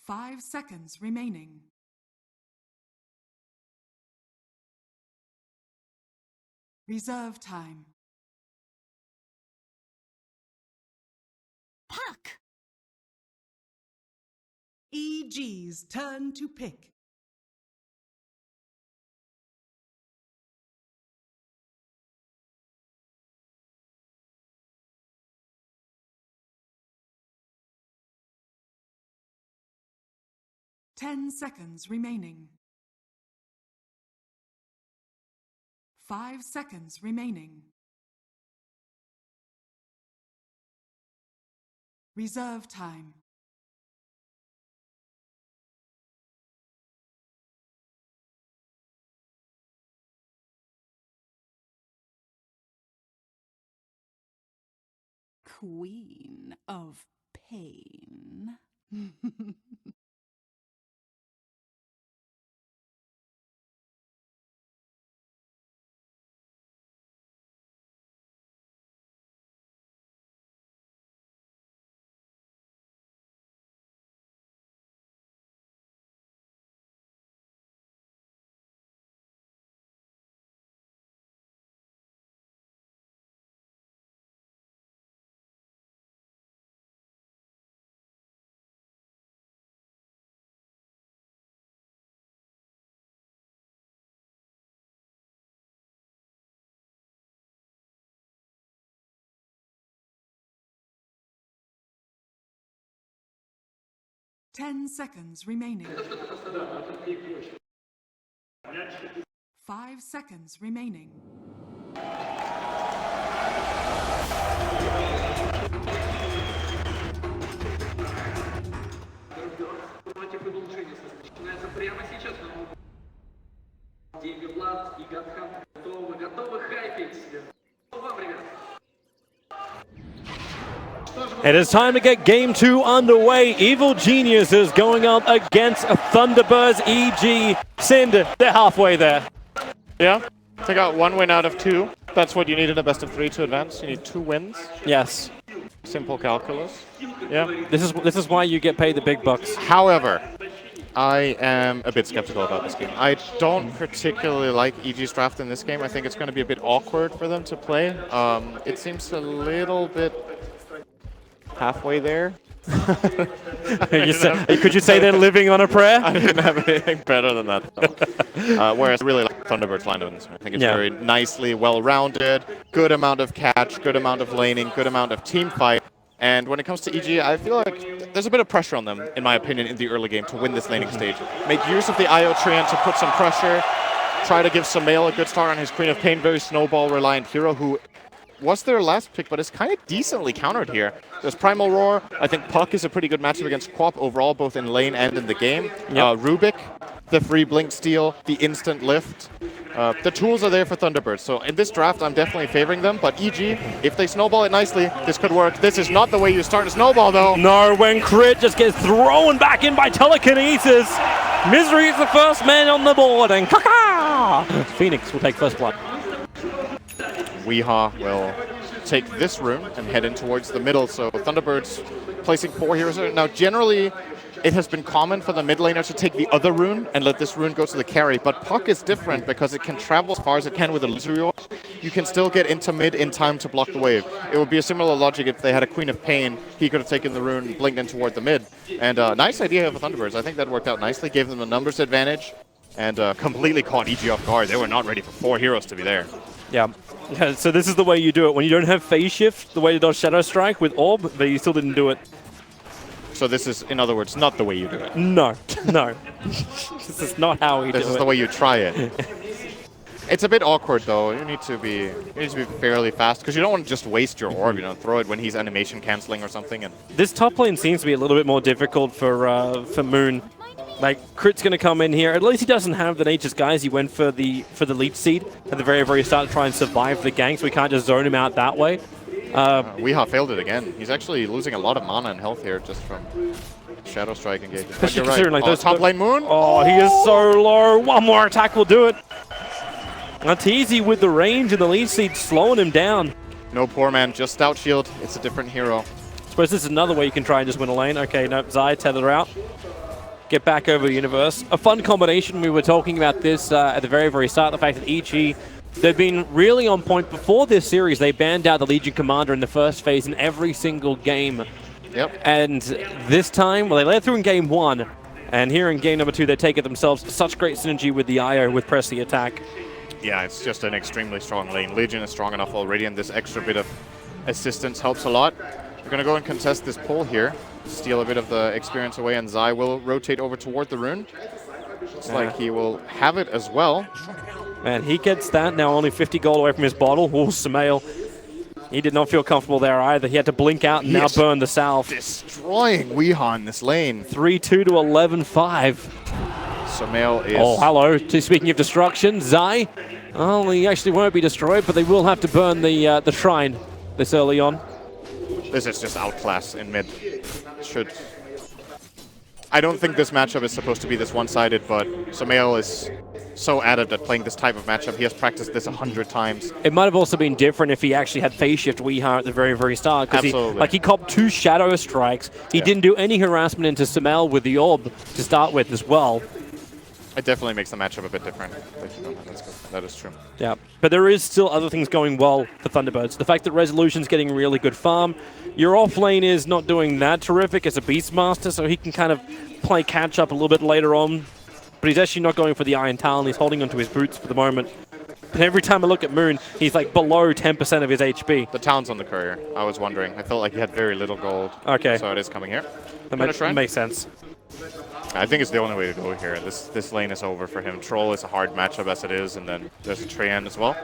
5 seconds remaining. Reserve time. Puck! EG's turn to pick. Ten seconds remaining. 5 seconds remaining. Reserve time. Queen of Pain. Ten seconds remaining. 5 seconds remaining. It is time to get Game 2 underway. Evil Geniuses going up against Thunderbirds. EG. Sind, they're halfway there. Yeah, they got 1 win out of 2. That's what you need in a best of 3 to advance. You need 2 wins. Yes. Simple calculus. Yeah. This is why you get paid the big bucks. However, I am a bit skeptical about this game. I don't particularly like EG's draft in this game. I think it's going to be a bit awkward for them to play. It seems a little bit halfway there. Could you say they're living on a prayer? I didn't have anything better than that. Whereas I really like Thunderbird's lineup in this one. I think it's very nicely well-rounded, good amount of catch, good amount of laning, good amount of team fight. And when it comes to EG, I feel like there's a bit of pressure on them, in my opinion, in the early game to win this laning stage. Make use of the IO Treant to put some pressure, try to give Sumail a good start on his Queen of Pain, very snowball-reliant hero who was their last pick, but is kind of decently countered here. There's Primal Roar. I think Puck is a pretty good matchup against Quap overall, both in lane and in the game. Yep. Rubik, the free Blink Steal, the instant lift. The tools are there for Thunderbirds. So in this draft, I'm definitely favoring them. But EG, if they snowball it nicely, this could work. This is not the way you start a snowball, though. No, when Crit just gets thrown back in by telekinesis. Misery is the first man on the board, and Phoenix will take first blood. Weehaw will take this rune and head in towards the middle. So Thunderbirds placing 4 heroes there. Now, generally, it has been common for the mid laner to take the other rune and let this rune go to the carry. But Puck is different because it can travel as far as it can with a illusory orb. You can still get into mid in time to block the wave. It would be a similar logic if they had a Queen of Pain. He could have taken the rune and blinked in toward the mid. And nice idea for Thunderbirds. I think that worked out nicely. Gave them a numbers advantage and completely caught EG off guard. They were not ready for 4 heroes to be there. Yeah, so this is the way you do it. When you don't have phase shift, the way to dodge Shadow Strike with Orb, but you still didn't do it. So this is, in other words, not the way you do it. No, no. This is not how we do it. This is the way you try it. It's a bit awkward, though. You need to be fairly fast, because you don't want to just waste your orb, throw it when he's animation canceling or something. And this top lane seems to be a little bit more difficult for Moon. Like, Crit's going to come in here. At least he doesn't have the Nature's Guys. He went for the leech seed at the very, very start to try and survive the gang, so we can't just zone him out that way. Weehaw failed it again. He's actually losing a lot of mana and health here just from Shadow Strike engagement. But you're right. Like those top lane Moon. Oh, he is so low. One more attack will do it. That's easy with the range and the leech seed slowing him down. No, poor man, just Stout Shield. It's a different hero. I suppose this is another way you can try and just win a lane. Okay, no, Zai, tether out. get back over to Universe. A fun combination. We were talking about this at the very, very start. The fact that EG, they've been really on point. Before this series, they banned out the Legion Commander in the first phase in every single game. Yep. And this time, well, they led through in game 1. And here in game number 2, they take it themselves. Such great synergy with the IO with press the attack. Yeah, it's just an extremely strong lane. Legion is strong enough already, and this extra bit of assistance helps a lot. We're going to go and contest this pull here, steal a bit of the experience away, and Zai will rotate over toward the rune. Looks like he will have it as well. And he gets that, now only 50 gold away from his bottle. Oh, Sumail. He did not feel comfortable there either. He had to blink out and now burn the salve. Destroying Weeha in this lane. 3-2 to 11-5. Sumail is... Oh, hello. Speaking of destruction, Zai. Oh, he actually won't be destroyed, but they will have to burn the shrine this early on. This is just outclass in mid. I don't think this matchup is supposed to be this one-sided, but Sumail is so adept at playing this type of matchup. He has practiced this 100 times. It might have also been different if he actually had phase shift Weeha at the very, very start. Absolutely. He copped 2 shadow strikes. He didn't do any harassment into Sumail with the orb to start with as well. It definitely makes the matchup a bit different. That is true. Yeah, but there is still other things going well for Thunderbirds. The fact that Resolution's getting really good farm. Your off lane is not doing that terrific as a Beastmaster, so he can kind of play catch up a little bit later on. But he's actually not going for the Iron Talon. He's holding onto his boots for the moment. And every time I look at Moon, he's like below 10% of his HP. The Talon's on the courier. I was wondering. I felt like he had very little gold. Okay. So it is coming here. That makes sense. I think it's the only way to go here. This lane is over for him. Troll is a hard matchup as it is, and then there's a Treant as well.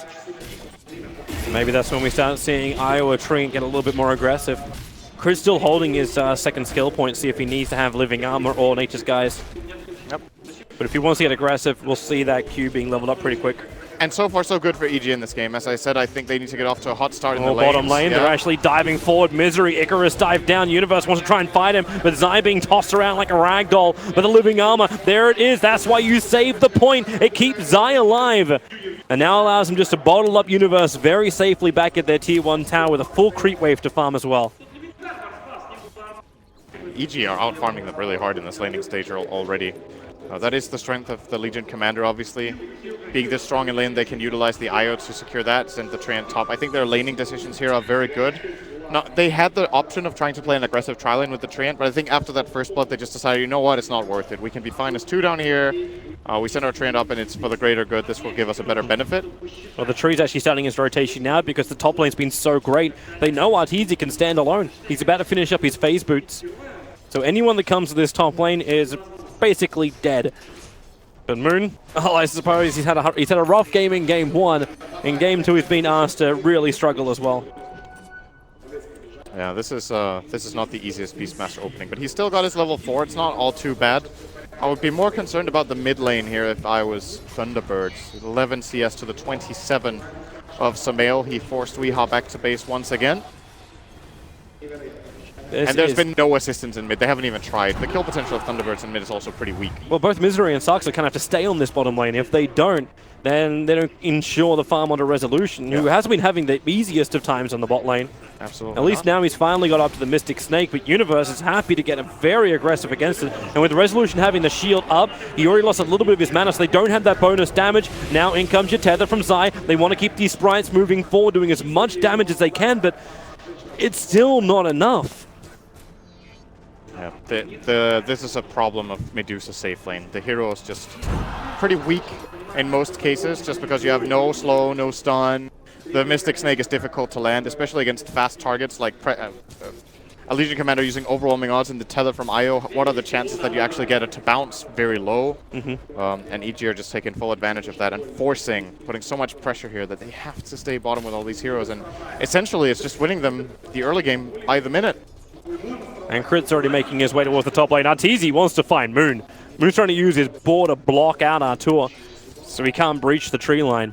Maybe that's when we start seeing Iowa Treant get a little bit more aggressive. Chris still holding his second skill point, see if he needs to have Living Armor or Nature's Guise. Yep. But if he wants to get aggressive, we'll see that Q being leveled up pretty quick. And so far, so good for EG in this game. As I said, I think they need to get off to a hot start in the lanes. Bottom lane, they're actually diving forward. Misery, Icarus dive down. Universe wants to try and fight him, but Zai being tossed around like a rag doll. But the Living Armor, there it is. That's why you save the point. It keeps Zai alive. And now allows him just to bottle up Universe very safely back at their tier 1 tower with a full creep wave to farm as well. EG are out farming them really hard in this laning stage already. That is the strength of the Legion Commander, obviously. Being this strong in lane, they can utilize the IO to secure that, send the Treant top. I think their laning decisions here are very good. Now, they had the option of trying to play an aggressive tri-lane with the Treant, but I think after that first blood, they just decided, you know what, it's not worth it. We can be fine as 2 down here. We send our Treant up, and it's for the greater good. This will give us a better benefit. Well, the tree's actually starting his rotation now because the top lane's been so great. They know Arteezy can stand alone. He's about to finish up his phase boots. So anyone that comes to this top lane is basically dead. But Moon, oh, I suppose he's had a rough game in game 1. In game 2, he's been asked to really struggle as well. Yeah, this is not the easiest Beastmaster opening, but he's still got his level 4. It's not all too bad. I would be more concerned about the mid lane here if I was Thunderbirds. 11 CS to the 27 of Sumail. He forced Weeha back to base once again. And there's been no assistance in mid. They haven't even tried. The kill potential of Thunderbirds in mid is also pretty weak. Well, both Misery and Saxa kind of have to stay on this bottom lane. If they don't, then they don't ensure the farm onto Resolution, who has been having the easiest of times on the bot lane. Absolutely. At least now he's finally got up to the Mystic Snake, but Universe is happy to get very aggressive against it. And with Resolution having the shield up, he already lost a little bit of his mana, so they don't have that bonus damage. Now in comes your tether from Zai. They want to keep these sprites moving forward, doing as much damage as they can, but it's still not enough. Yeah, this is a problem of Medusa's safe lane. The hero is just pretty weak in most cases, just because you have no slow, no stun. The Mystic Snake is difficult to land, especially against fast targets like a Legion Commander using overwhelming odds and the tether from IO. What are the chances that you actually get it to bounce? Very low. And EG are just taking full advantage of that and putting so much pressure here that they have to stay bottom with all these heroes. And essentially, it's just winning them the early game by the minute. And Crit's already making his way towards the top lane. Arteezy wants to find Moon. Moon's trying to use his board to block out Artur, so he can't breach the tree line.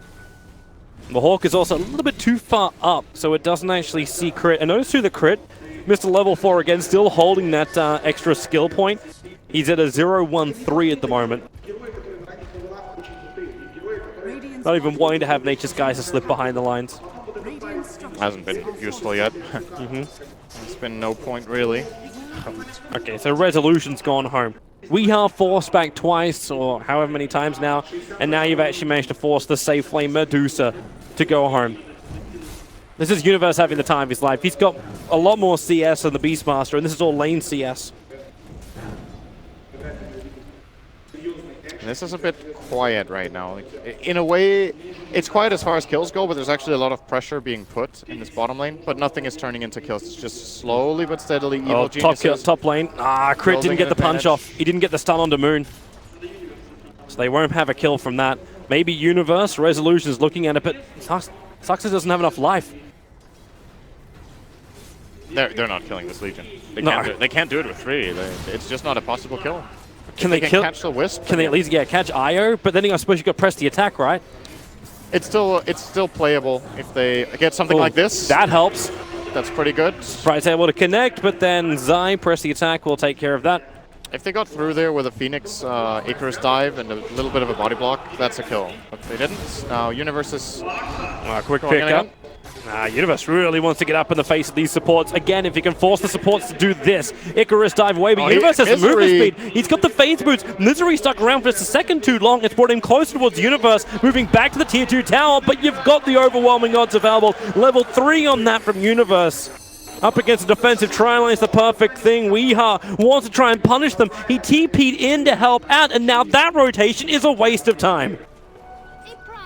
The Hawk is also a little bit too far up, so it doesn't actually see Crit. And notice too, the Crit, Mr. Level 4 again, still holding that extra skill point. He's at a 0-1-3 at the moment. Not even wanting to have Nature's Guys to slip behind the lines. Hasn't been useful yet. There's been no point, really. Okay, so Resolution's gone home. We have forced back twice, or however many times now, and now you've actually managed to force the safe flame Medusa to go home. This is Universe having the time of his life. He's got a lot more CS than the Beastmaster, and this is all lane CS. This is a bit quiet right now. Like, in a way, it's quiet as far as kills go, but there's actually a lot of pressure being put in this bottom lane, but nothing is turning into kills. It's just slowly but steadily evil geniuses. Top lane. Crit didn't get the punch off. He didn't get the stun onto Moon. So they won't have a kill from that. Maybe Universe, Resolution's looking at it, but Saxa doesn't have enough life. They're not killing this Legion. They can't do it with 3. It's just not a possible kill. Can they catch the Wisp? Can they at least catch IO? But then I suppose you got to press the attack, right? It's still playable if they get something like this. That helps. That's pretty good. Sprite's able to connect, but then Zai, press the attack, will take care of that. If they got through there with a Phoenix Icarus dive and a little bit of a body block, that's a kill. But they didn't. Now Universe is quick pick up. Universe really wants to get up in the face of these supports. Again, if he can force the supports to do this. Icarus dive away, but Universe has the movement speed. He's got the phase boots. Misery stuck around for just a second too long. It's brought him closer towards Universe, moving back to the tier 2 tower, but you've got the overwhelming odds available. Level 3 on that from Universe. Up against a defensive tri-line is the perfect thing. Weeha wants to try and punish them. He TP'd in to help out, and now that rotation is a waste of time.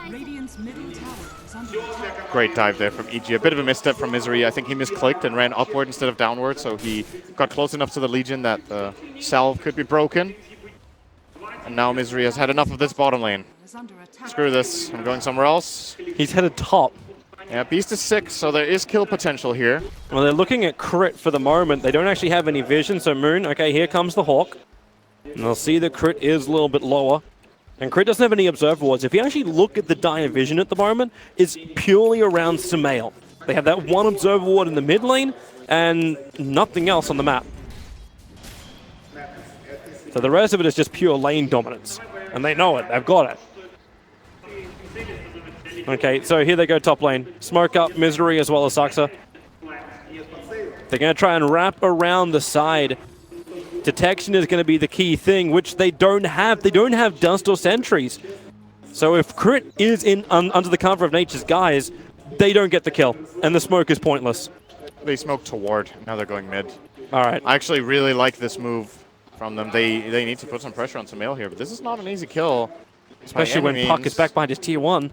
Radiant's middle tower is under attack. great dive there from EG. A bit of a misstep from Misery. I think he misclicked and ran upward instead of downward, so he got close enough to the Legion that the salve could be broken. And now Misery has had enough of this bottom lane. Screw this. I'm going somewhere else. He's headed top. Yeah, Beast is 6, so there is kill potential here. Well, they're looking at crit for the moment. They don't actually have any vision, so Moon, okay, here comes the Hawk. And they'll see the crit is a little bit lower. And crit doesn't have any observer wards. If you actually look at the dire vision at the moment, it's purely around Sumail. They have that one observer ward in the mid lane and nothing else on the map. So the rest of it is just pure lane dominance. And they know it. They've got it. Okay, so here they go top lane. Smoke up Misery as well as Saxa. They're going to try and wrap around the side. Detection is going to be the key thing, which they don't have. They don't have dust or sentries. So if crit is in under the cover of nature's guise, they don't get the kill. And the smoke is pointless. They smoke toward. Now they're going mid. All right. I actually really like this move from them. They need to put some pressure on Sumail here, but this is not an easy kill. Especially when Puck is back behind his tier 1.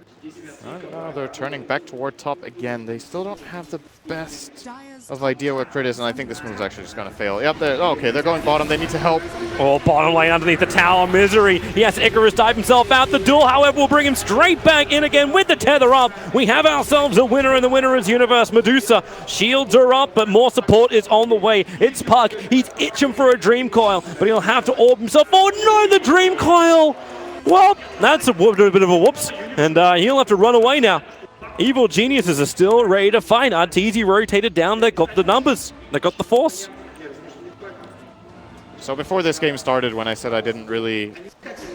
They're turning back toward top again. They still don't have the best of idea what crit is, and I think this move's actually just going to fail. Yep, okay, they're going bottom. They need to help. Oh, bottom lane underneath the tower. Misery. Yes, Icarus dive himself out. The duel, however, will bring him straight back in again with the tether up. We have ourselves a winner, and the winner is Universe. Medusa. Shields are up, but more support is on the way. It's Puck. He's itching for a Dream Coil, but he'll have to orb himself. Oh, no, the Dream Coil! Well, that's a bit of a whoops, and he'll have to run away now. Evil geniuses are still ready to fight. Arteezy rotated down. They got the numbers. They got the force. So before this game started, when I said I didn't really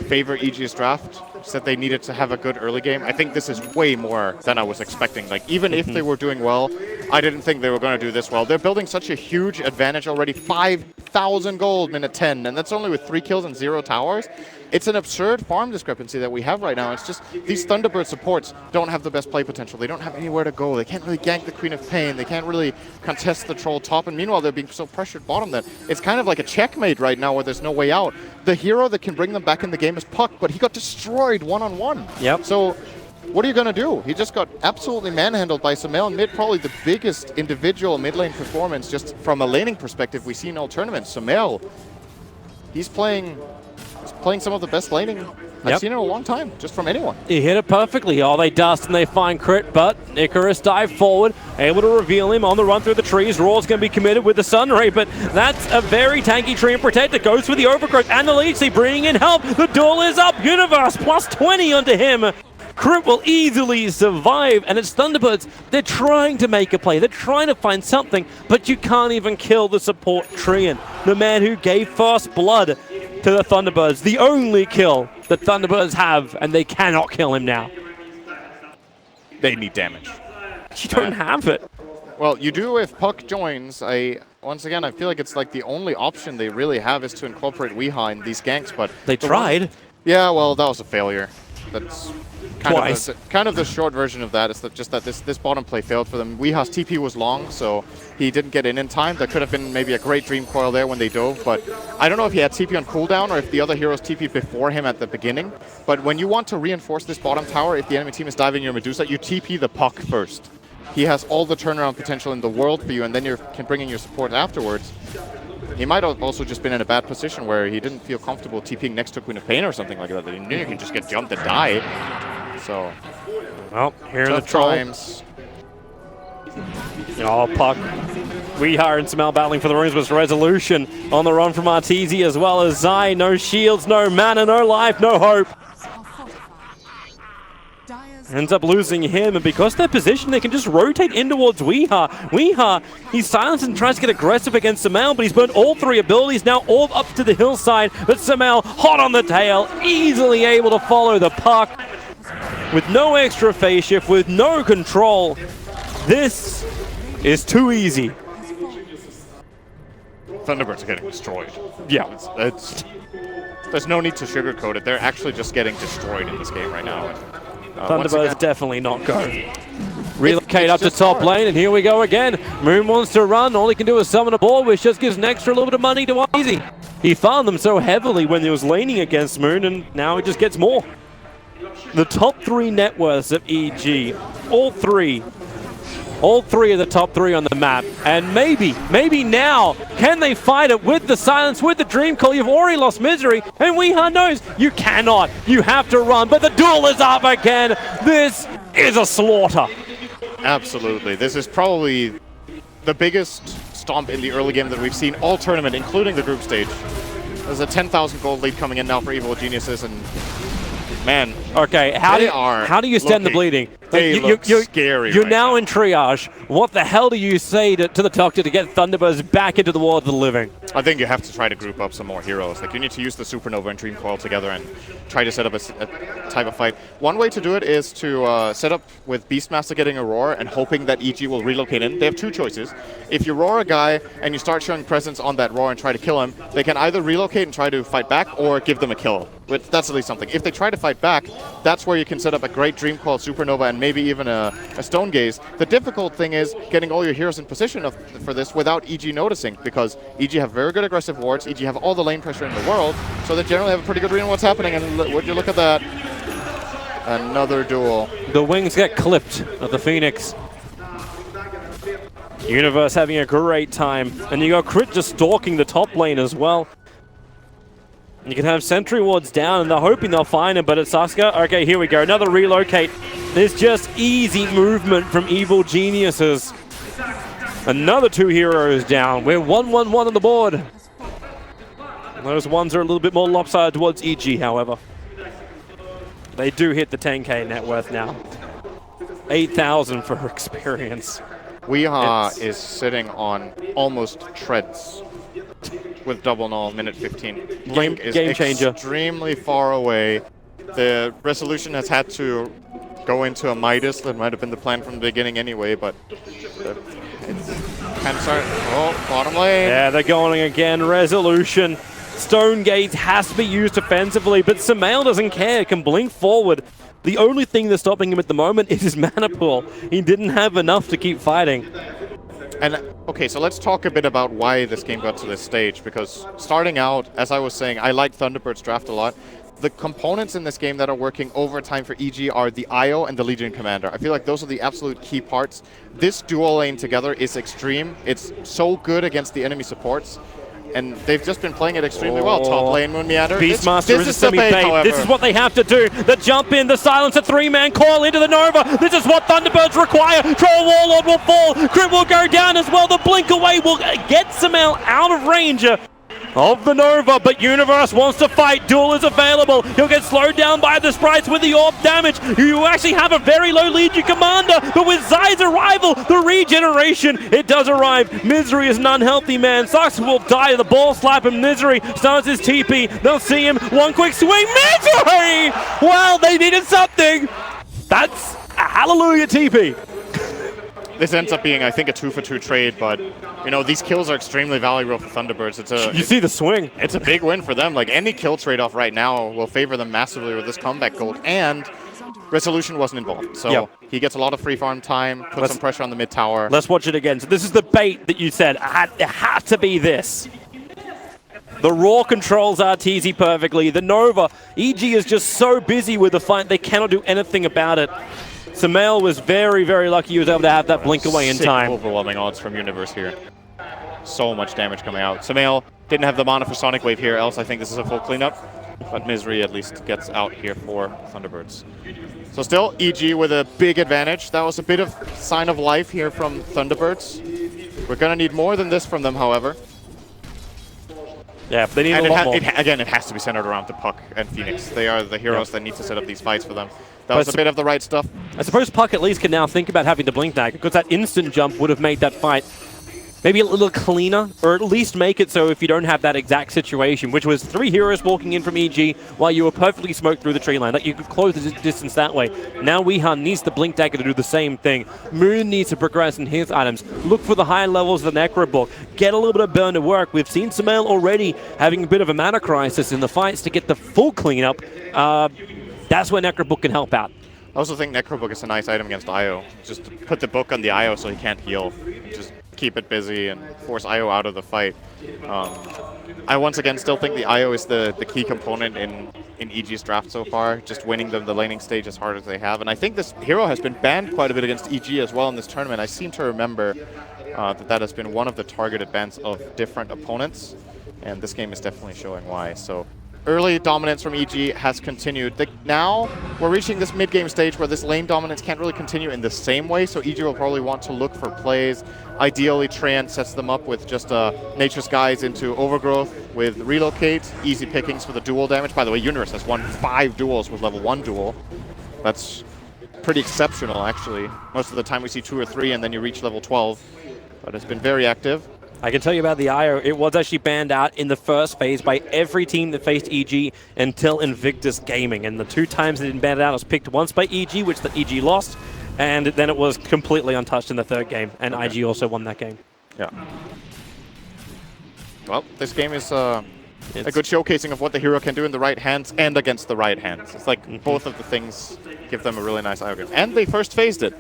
favor EG's draft, said they needed to have a good early game, I think this is way more than I was expecting. Like, even if they were doing well, I didn't think they were going to do this well. They're building such a huge advantage already. 5,000 gold minute 10, and that's only with 3 kills and 0 towers. It's an absurd farm discrepancy that we have right now. It's just these Thunderbird supports don't have the best play potential. They don't have anywhere to go. They can't really gank the Queen of Pain. They can't really contest the Troll top. And meanwhile, they're being so pressured bottom that it's kind of like a checkmate right now where there's no way out. The hero that can bring them back in the game is Puck, but he got destroyed one-on-one. Yep. So what are you going to do? He just got absolutely manhandled by Sumail and made probably the biggest individual mid lane performance just from a laning perspective we see in all tournaments. Sumail, he's playing some of the best laning I've seen in a long time, just from anyone. He hit it perfectly. Oh, they dust and they find crit, but Icarus dive forward, able to reveal him on the run through the trees. Raw's going to be committed with the Sunray, but that's a very tanky tree and protector. Goes for the overgrowth and the leech. They bring in help. The duel is up. Universe plus 20 onto him. Crit will easily survive, and it's Thunderbirds. They're trying to make a play. They're trying to find something, but you can't even kill the support Treant, the man who gave first blood to the Thunderbirds. The only kill the Thunderbirds have, and they cannot kill him now. They need damage. You don't have it. Well, you do if Puck joins. I once again, I feel like it's like the only option they really have is to incorporate Weeha in these ganks, but... They tried. Yeah, well, that was a failure. That's Twice. kind of the short version of that is that just that this bottom play failed for them. Weeha's TP was long, so he didn't get in time. That could have been maybe a great dream coil there when they dove, but I don't know if he had TP on cooldown or if the other heroes TP before him at the beginning. But when you want to reinforce this bottom tower, if the enemy team is diving your Medusa, you TP the puck first. He has all the turnaround potential in the world for you, and then you can bring in your support afterwards. He might have also just been in a bad position where he didn't feel comfortable TPing next to Queen of Pain or something like that. He knew you could just get jumped and die. So, well, here are the times. Oh, puck. Weeha and Samel battling for the runes, but Resolution on the run from Arteezy as well as Zai. No shields, no mana, no life, no hope. Ends up losing him, and because they're positioned, they can just rotate in towards Weeha. Weeha, he's silenced and tries to get aggressive against Samel, but he's burnt all three abilities now, all up to the hillside. But Samel, hot on the tail, easily able to follow the puck with no extra phase shift, with no control. This is too easy. Thunderbirds are getting destroyed. Yeah. There's no need to sugarcoat it. They're actually just getting destroyed in this game right now. Thunderbirds definitely not go. Relocate up to top lane, and here we go again. Moon wants to run. All he can do is summon a ball, which just gives an extra little bit of money to Arteezy. He farmed them so heavily when he was laning against Moon, and now he just gets more. The top three net worths of EG, all three of the top three on the map, and maybe now, can they fight it with the silence, with the dream call? You've already lost Misery, and Weeha knows you cannot. You have to run, but the duel is up again. This is a slaughter. Absolutely. This is probably the biggest stomp in the early game that we've seen all tournament, including the group stage. There's a 10,000 gold lead coming in now for Evil Geniuses, and man, okay, how do you stem the bleeding? They look scary. You're right now in triage. What the hell do you say to the doctor to get Thunderbirds back into the world of the living? I think you have to try to group up some more heroes. Like, you need to use the Supernova and Dream Coil together and try to set up a type of fight. One way to do it is to set up with Beastmaster getting a roar and hoping that EG will relocate in. They have two choices. If you roar a guy and you start showing presence on that roar and try to kill him, they can either relocate and try to fight back or give them a kill. But that's at least something. If they try to fight back, that's where you can set up a great Dream Coil, Supernova, and maybe even a Stone Gaze. The difficult thing is getting all your heroes in position for this without EG noticing, because EG have very good aggressive wards, EG have all the lane pressure in the world, so they generally have a pretty good read on what's happening, and would you look at that? Another duel. The wings get clipped of the Phoenix. Universe having a great time, and you got Crit just stalking the top lane as well. You can have sentry wards down, and they're hoping they'll find him, but it's Sasuke. Okay, here we go. Another relocate. There's just easy movement from Evil Geniuses. Another two heroes down. We're 1-1-1 on the board. Those ones are a little bit more lopsided towards EG, however. They do hit the 10k net worth now. 8,000 for experience. Weeha is sitting on almost treads with double null, minute 15. Blink is game changer. Extremely far away. The Resolution has had to go into a Midas. That might have been the plan from the beginning anyway, but it's kind of starting. Oh, bottom lane. Yeah, they're going again. Resolution. Stone Gaze has to be used offensively, but Samel doesn't care. Can blink forward. The only thing that's stopping him at the moment is his mana pool. He didn't have enough to keep fighting. And, okay, so let's talk a bit about why this game got to this stage, because starting out, as I was saying, I like Thunderbird's draft a lot. The components in this game that are working overtime for EG are the IO and the Legion Commander. I feel like those are the absolute key parts. This dual lane together is extreme. It's so good against the enemy supports. And they've just been playing it extremely well. Top lane, Moon Meander. Beastmaster is a semi-bait. This is what they have to do. The jump in, the silence, a three-man call into the Nova. This is what Thunderbirds require. Troll Warlord will fall. Crit will go down as well. The blink away will get Samel out of range of the Nova, but Universe wants to fight. Duel is available. He'll get slowed down by the sprites with the orb damage. You actually have a very low Legion Commander, but with Zai's arrival, the regeneration, it does arrive. Misery is an unhealthy man. Sux will die to the ball slap, and Misery starts his TP. They'll see him. One quick swing. Misery! Well, they needed something. That's a hallelujah TP. this ends up being, I think, a 2-for-2 trade, but you know, these kills are extremely valuable for Thunderbirds. You see the swing. It's a big win for them. Like, any kill trade-off right now will favor them massively with this comeback gold, and Resolution wasn't involved. So he gets a lot of free farm time, puts some pressure on the mid tower. Let's watch it again. So this is the bait that you said. It had to be this. The Raw controls RTZ perfectly. The Nova, EG is just so busy with the fight, they cannot do anything about it. Samael was very, very lucky he was able to have that blink away in time. Overwhelming odds from Universe here. So much damage coming out. Samael didn't have the mana for Sonic Wave here, else I think this is a full cleanup. But Misery at least gets out here for Thunderbirds. So still, EG with a big advantage. That was a bit of sign of life here from Thunderbirds. We're going to need more than this from them, however. Yeah, they need a lot more. Again, it has to be centered around the Puck and Phoenix. They are the heroes that need to set up these fights for them. That was a bit of the right stuff. I suppose Puck at least can now think about having the blink dagger, because that instant jump would have made that fight maybe a little cleaner, or at least make it so if you don't have that exact situation, which was 3 heroes walking in from EG while you were perfectly smoked through the tree line. Like, you could close the distance that way. Now Weehan needs the blink dagger to do the same thing. Moon needs to progress in his items. Look for the high levels of the Necro Book. Get a little bit of burn to work. We've seen Samael already having a bit of a mana crisis in the fights to get the full cleanup. That's where Necro Book can help out. I also think Necro Book is a nice item against IO. Just to put the book on the IO so he can't heal. Just keep it busy and force IO out of the fight. I once again still think the IO is the key component in EG's draft so far, just winning them the laning stage as hard as they have. And I think this hero has been banned quite a bit against EG as well in this tournament. I seem to remember that has been one of the targeted bans of different opponents, and this game is definitely showing why. So early dominance from EG has continued. Now we're reaching this mid-game stage where this lane dominance can't really continue in the same way, so EG will probably want to look for plays. Ideally, Treant sets them up with just Nature's Guise into Overgrowth with Relocate, easy pickings for the dual damage. By the way, Universe has won 5 duels with level 1 duel. That's pretty exceptional, actually. Most of the time we see 2 or 3, and then you reach level 12. But it's been very active. I can tell you about the IO. It was actually banned out in the first phase by every team that faced EG until Invictus Gaming. And the 2 times it didn't ban it out, it was picked once by EG, which the EG lost, and then it was completely untouched in the 3rd game. And IG also won that game. Yeah. Well, this game is a good showcasing of what the hero can do in the right hands and against the right hands. It's like both of the things give them a really nice IO game. And they first phased it.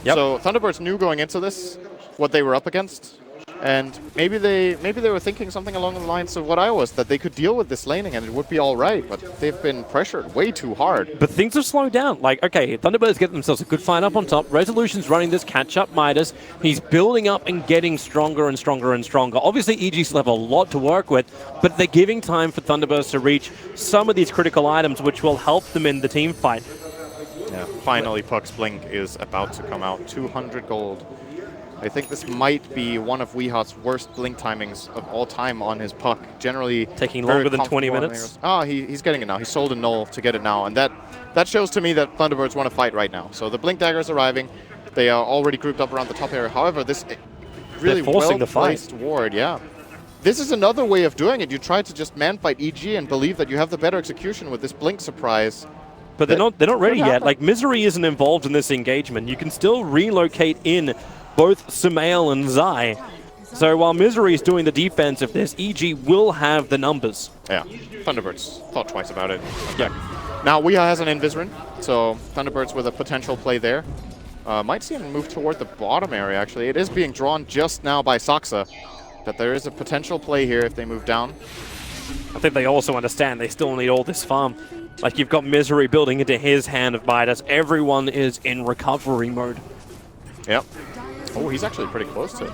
Yep. So Thunderbirds knew going into this what they were up against. And maybe they were thinking something along the lines of what I was, that they could deal with this laning and it would be all right, but they've been pressured way too hard. But things have slowed down. Like, okay, Thunderbirds get themselves a good fight up on top. Resolution's running this catch-up Midas. He's building up and getting stronger and stronger and stronger. Obviously, EG still have a lot to work with, but they're giving time for Thunderbirds to reach some of these critical items, which will help them in the team fight. Yeah, finally, Puck's Blink is about to come out. 200 gold. I think this might be one of Weehat's worst blink timings of all time on his Puck. Generally taking longer than 20 minutes. Oh, he's getting it now. He sold a null to get it now, and that shows to me that Thunderbirds want to fight right now. So the blink dagger is arriving. They are already grouped up around the top area. However, this really well-placed ward, yeah. This is another way of doing it. You try to just man-fight EG and believe that you have the better execution with this blink surprise. But they're not ready yet. Like, Misery isn't involved in this engagement. You can still relocate in both Samael and Zai. So while Misery is doing the defense of this, EG will have the numbers. Yeah, Thunderbirds thought twice about it. Okay. Now Weeha has an Invis so Thunderbirds with a potential play there. Might see him move toward the bottom area, actually. It is being drawn just now by Saksa, but there is a potential play here if they move down. I think they also understand they still need all this farm. Like, you've got Misery building into his hand of Midas. Everyone is in recovery mode. Yep. Oh, he's actually pretty close to it.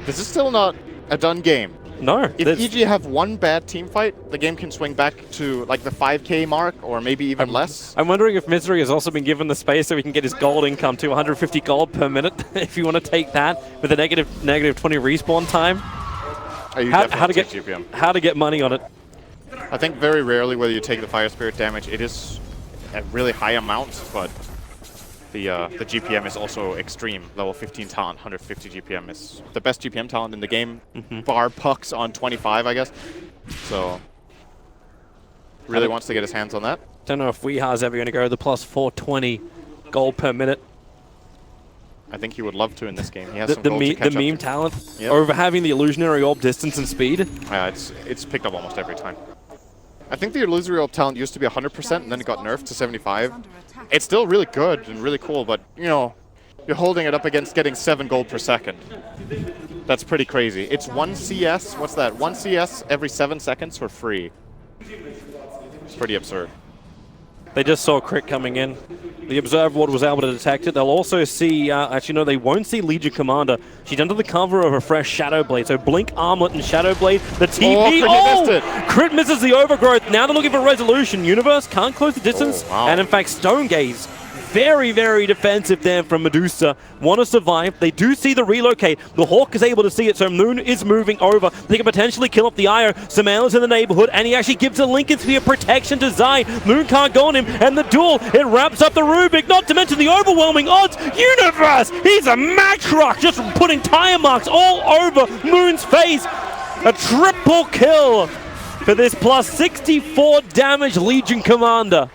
This is still not a done game. No. If EG have one bad team fight, the game can swing back to like the 5K mark or maybe even less. I'm wondering if Misery has also been given the space so he can get his gold income to 150 gold per minute. If you want to take that with a negative 20 respawn time. How to get money on it. I think very rarely whether you take the Fire Spirit damage, it is a really high amount, but the GPM is also extreme. Level 15 talent, 150 GPM is the best GPM talent in the game. Bar Pucks on 25, I guess. So really wants to get his hands on that. Don't know if Weeha's ever going to go the plus 420 gold per minute. I think he would love to in this game. He has some gold to catch the up meme to. talent Yep. over having the illusionary orb distance and speed. Yeah, it's picked up almost every time. I think the illusory orb talent used to be 100% and then it got nerfed to 75. It's still really good and really cool, but you know, you're holding it up against getting 7 gold per second. That's pretty crazy. It's 1 CS, what's that? 1 CS every 7 seconds for free. It's pretty absurd. They just saw crit coming in. The Observer Ward was able to detect it. They'll also see, actually no, they won't see Legion Commander. She's under the cover of a fresh Shadow Blade. So Blink, Armlet, and Shadow Blade. The TP, Crit missed it. Crit misses the Overgrowth. Now they're looking for Resolution. Universe can't close the distance. Oh, wow. And in fact, Stone Gaze, very, very defensive there from Medusa. Want to survive. They do see the relocate. The Hawk is able to see it, so Moon is moving over. They can potentially kill up the Io. Samael's in the neighborhood, and he actually gives a Lincoln Sphere protection to Zai. Moon can't go on him, and the duel, it wraps up the Rubik, not to mention the overwhelming odds. Universe, he's a match rock, just putting tire marks all over Moon's face. A triple kill for this plus 64 damage Legion Commander.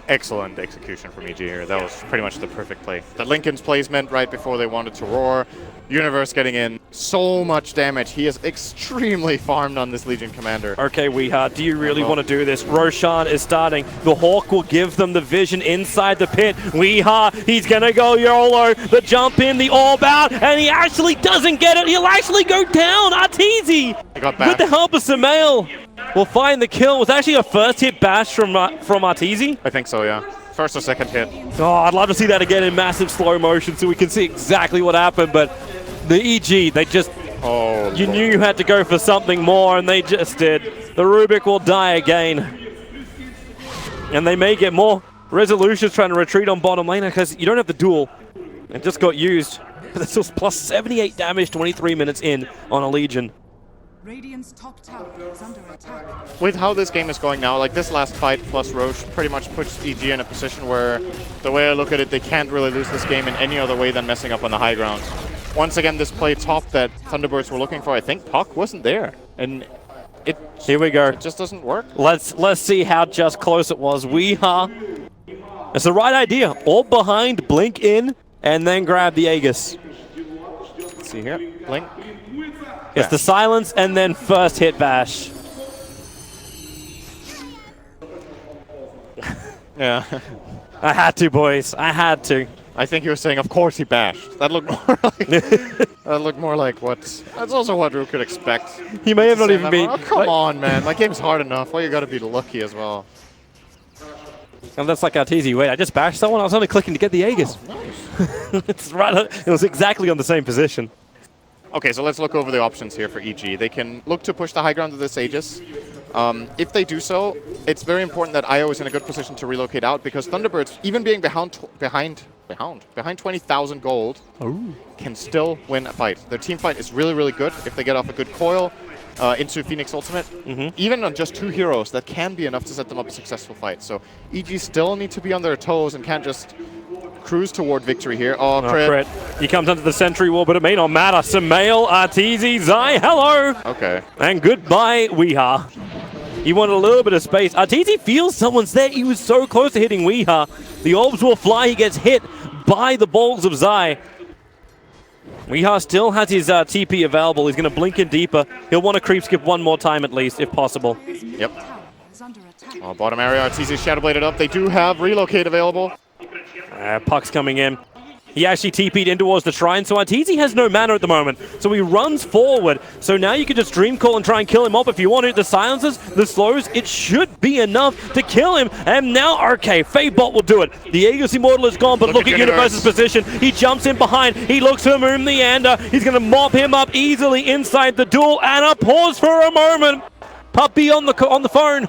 Excellent execution from EG here. That was pretty much the perfect play. The Lincoln's placement right before they wanted to roar. Universe getting in so much damage. He is extremely farmed on this Legion Commander. Okay, Weeha, do you really want to do this? Roshan is starting. The Hawk will give them the vision inside the pit. Weeha, he's going to go YOLO. The jump in, the orb out, and he actually doesn't get it. He'll actually go down. Arteezy, with the help of Samael, will find the kill. It was actually a first hit bash from Arteezy. I think so, yeah. First or second hit. Oh, I'd love to see that again in massive slow motion so we can see exactly what happened, but the EG, they just... Oh, you knew you had to go for something more, and they just did. The Rubik will die again. And they may get more. Resolution's trying to retreat on bottom lane because you don't have the duel. It just got used. But it's still plus 78 damage 23 minutes in on a Legion. Radiant's top tower is under attack. With how this game is going now, like this last fight plus Roche pretty much puts EG in a position where, the way I look at it, they can't really lose this game in any other way than messing up on the high ground. Once again, this play top that Thunderbirds were looking for, I think Puck wasn't there. And here we go. It just doesn't work. Let's see how just close it was. Weeha. It's the right idea. All behind, blink in, and then grab the Aegis. Let's see here. Blink. It's the silence and then first hit bash. Yeah. I had to, boys. I had to. I think you were saying, of course he bashed. That looked more like what... That's also what Drew could expect. He may have not even been... Oh, come on, man. My game's hard enough. Why you gotta be lucky as well? And that's like Arteezy. Wait, I just bashed someone? I was only clicking to get the Aegis. Oh, nice. It's right. It was exactly on the same position. Okay, so let's look over the options here for EG. They can look to push the high ground of this Aegis. If they do so, it's very important that IO is in a good position to relocate out, because Thunderbirds, even being behind 20,000 gold, can still win a fight. Their team fight is really, really good if they get off a good coil into Phoenix Ultimate. Even on just 2 heroes, that can be enough to set them up a successful fight. So EG still need to be on their toes and can't just cruise toward victory here. Oh, crit. He comes under the sentry wall, but it may not matter. Samael, Arteezy, Zai, hello! Okay. And goodbye, Weeha. He wanted a little bit of space. Arteezy feels someone's there. He was so close to hitting Weeha. The orbs will fly. He gets hit by the balls of Zai. Weeha still has his TP available. He's going to blink in deeper. He'll want to creep skip one more time at least, if possible. Yep. Oh, bottom area, Arteezy Shadow Bladed up. They do have relocate available. Puck's coming in. He actually TP'd in towards the shrine, so Arteezy has no mana at the moment. So he runs forward. So now you can just Dream Call and try and kill him off if you want to. The silences, the slows, it should be enough to kill him. And now, okay, Fabot will do it. The Aegis Immortal is gone, but look at Universe's position. He jumps in behind. He looks for Moon Meander. He's going to mop him up easily inside the duel. And a pause for a moment. Puppy on the phone.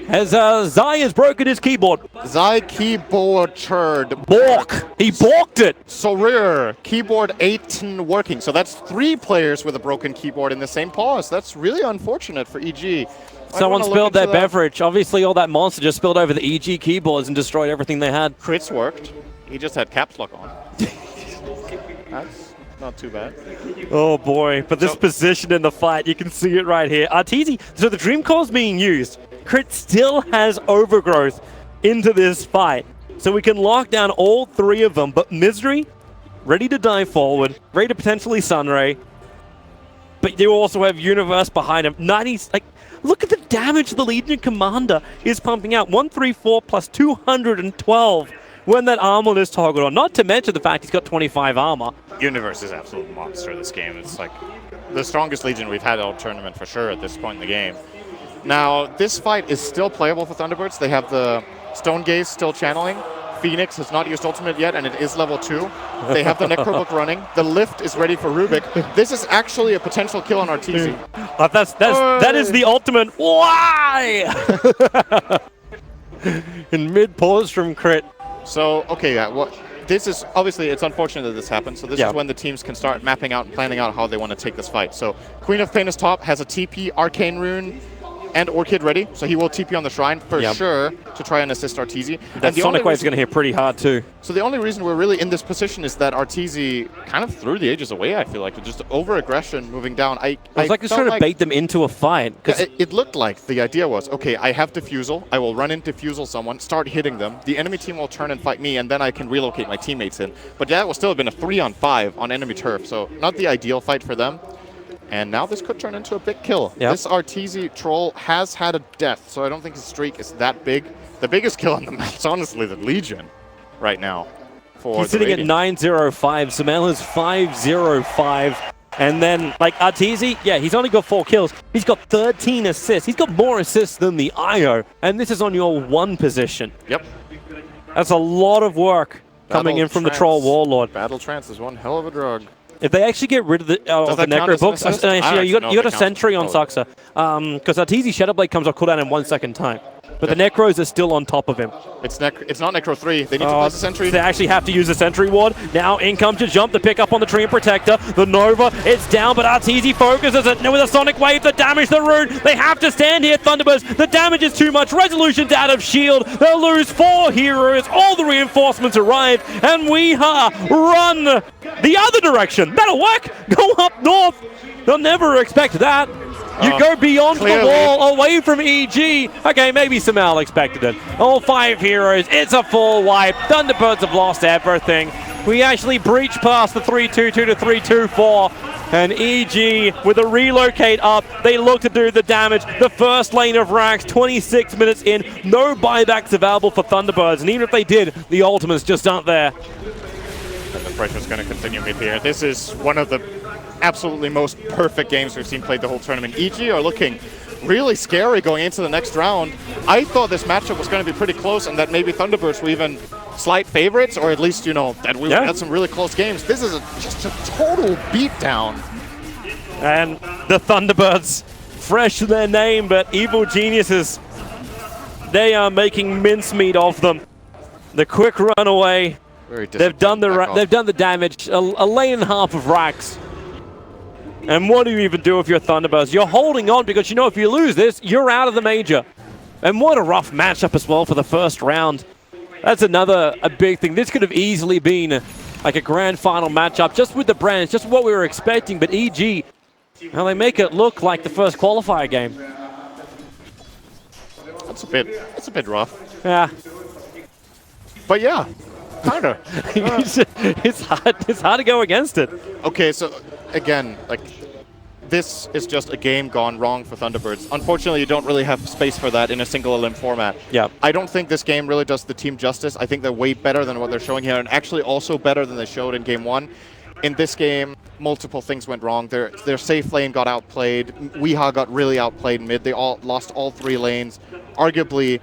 As Zai has broken his keyboard. Zai keyboard churd. Balk. He balked it. So rare. Keyboard 18 working. So that's 3 players with a broken keyboard in the same pause. That's really unfortunate for EG. Someone spilled their beverage. Obviously, all that monster just spilled over the EG keyboards and destroyed everything they had. Crits worked. He just had caps lock on. That's not too bad. Oh boy, but this position in the fight, you can see it right here. Arteezy, so the Dream Call's being used. Crit still has overgrowth into this fight. So we can lock down all 3 of them, but Misery, ready to dive forward, ready to potentially Sunray. But you also have Universe behind him. 90, like, look at the damage the Legion Commander is pumping out. 134 plus 212 when that armor is toggled on. Not to mention the fact he's got 25 armor. Universe is an absolute monster this game. It's like the strongest Legion we've had all tournament for sure at this point in the game. Now, this fight is still playable for Thunderbirds. They have the Stone Gaze still channeling. Phoenix has not used ultimate yet, and it is level 2. They have the Necrobook running. The lift is ready for Rubik. This is actually a potential kill on RTZ. That is the ultimate. Why? In mid pause from crit. So, okay, yeah, well, this is, obviously, it's unfortunate that this happened, so this is when the teams can start mapping out and planning out how they want to take this fight. So, Queen of Pain is top, has a TP, Arcane Rune, and Orchid ready, so he will TP on the Shrine for sure to try and assist RTZ. That Sonic Wave's going to hit pretty hard too. So the only reason we're really in this position is that RTZ kind of threw the Aegis away, I feel like, with just over-aggression moving down. I was like just trying to bait them into a fight. Yeah, it looked like the idea was, okay, I have Diffusal, I will run into Diffusal someone, start hitting them, the enemy team will turn and fight me, and then I can relocate my teammates in. But that will still have been a 3-on-5 on enemy turf, so not the ideal fight for them. And now this could turn into a big kill. Yep. This RTZ troll has had a death, so I don't think his streak is that big. The biggest kill on the map is honestly the Legion right now. He's sitting at 905. Samel is 505. And then, like, RTZ, yeah, he's only got 4 kills. He's got 13 assists. He's got more assists than the IO. And this is on your 1 position. Yep. That's a lot of work coming in from the Troll Warlord. Battle Trance is one hell of a drug. If they actually get rid of the Necro books, you got a Sentry on Saxa. Because RTZ Shadowblade comes off cooldown in 1 second time. But the Necros are still on top of him. It's not Necro 3. They need to place a Sentry. They actually have to use a Sentry Ward. Now in comes to jump to pick up on the Tree and Protector. The Nova, it's down, but RTZ focuses it. Now with a Sonic Wave to damage the Rune. They have to stand here, Thunderbirds. The damage is too much. Resolution's out of shield. They'll lose 4 heroes. All the reinforcements arrive. And Weeha run the other direction. That'll work. Go up north. They'll never expect that. You go beyond the wall, away from EG. Okay, maybe Samel expected it. All 5 heroes, it's a full wipe. Thunderbirds have lost everything. We actually breach past the 3-2-2 to 3-2-4. And EG, with a relocate up, they look to do the damage. The first lane of racks, 26 minutes in. No buybacks available for Thunderbirds. And even if they did, the ultimates just aren't there. And the pressure's going to continue mid here. This is one of the absolutely most perfect games we've seen played the whole tournament. EG are looking really scary going into the next round. I thought this matchup was going to be pretty close and that maybe Thunderbirds were even slight favorites, or at least, you know, that we had some really close games. This is just a total beatdown. And the Thunderbirds, fresh to their name, but evil geniuses, they are making mincemeat of them. The quick run away. They've done the damage. A lane and a half of racks. And what do you even do if you're Thunderbirds? You're holding on because you know if you lose this, you're out of the major. And what a rough matchup as well for the first round. That's a big thing. This could have easily been like a grand final matchup just with the brands, just what we were expecting. But EG, well, they make it look like the first qualifier game. That's a bit rough. Yeah. But yeah, kind of. It's hard to go against it. Okay, so again, like, this is just a game gone wrong for Thunderbirds. Unfortunately, you don't really have space for that in a single elim format. Yeah. I don't think this game really does the team justice. I think they're way better than what they're showing here, and actually also better than they showed in Game 1. In this game, multiple things went wrong. Their safe lane got outplayed. Weeha got really outplayed mid. They all lost all 3 lanes. Arguably,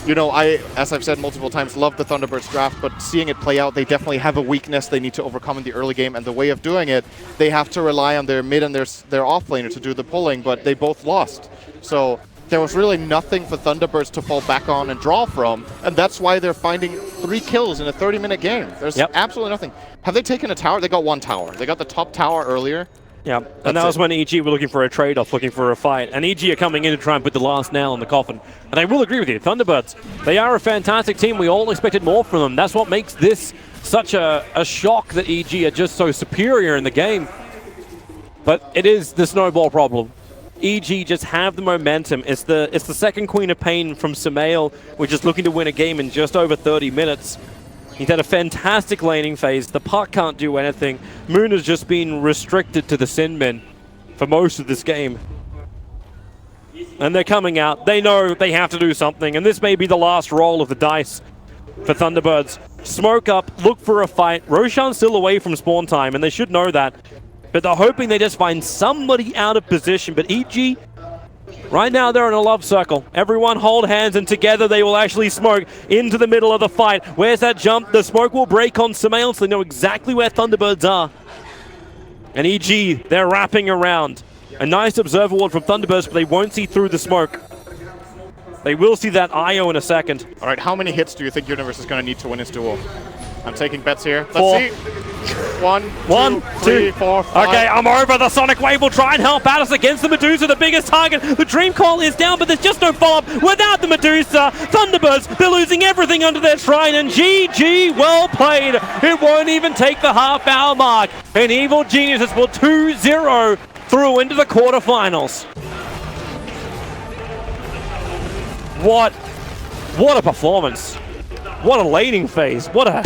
you know, as I've said multiple times, love the Thunderbirds draft, but seeing it play out, they definitely have a weakness they need to overcome in the early game, and the way of doing it, they have to rely on their mid and their off laner to do the pulling, but they both lost. So there was really nothing for Thunderbirds to fall back on and draw from, and that's why they're finding 3 kills in a 30-minute game. There's absolutely nothing. Have they taken a tower? They got 1 tower. They got the top tower earlier. Yeah, and that was when EG were looking for a trade-off, looking for a fight. And EG are coming in to try and put the last nail in the coffin. And I will agree with you, Thunderbirds, they are a fantastic team. We all expected more from them. That's what makes this such a shock that EG are just so superior in the game. But it is the snowball problem. EG just have the momentum. It's the second Queen of Pain from Sumail, which is looking to win a game in just over 30 minutes. He's had a fantastic laning phase. The puck can't do anything. Moon has just been restricted to the Sin Bin for most of this game. And they're coming out. They know they have to do something, and this may be the last roll of the dice for Thunderbirds. Smoke up, look for a fight. Roshan's still away from spawn time, and they should know that. But they're hoping they just find somebody out of position. But EG, right now they're in a love circle. Everyone hold hands, and together they will actually smoke into the middle of the fight. Where's that jump? The smoke will break on Sumail, so they know exactly where Thunderbirds are. And EG, they're wrapping around. A nice observer ward from Thunderbirds, but they won't see through the smoke. They will see that IO in a second. All right, how many hits do you think Universe is going to need to win his duel? I'm taking bets here. Let's 4. see. 1, 2, 3, 4, 5. Okay, I'm over. The Sonic Wave will try and help out us against the Medusa, the biggest target. The Dream Coil is down, but there's just no follow-up without the Medusa. Thunderbirds, they're losing everything under their shrine, and GG, well played. It won't even take the half-hour mark. And Evil Geniuses will 2-0 through into the quarterfinals. What a performance. What a laning phase. What a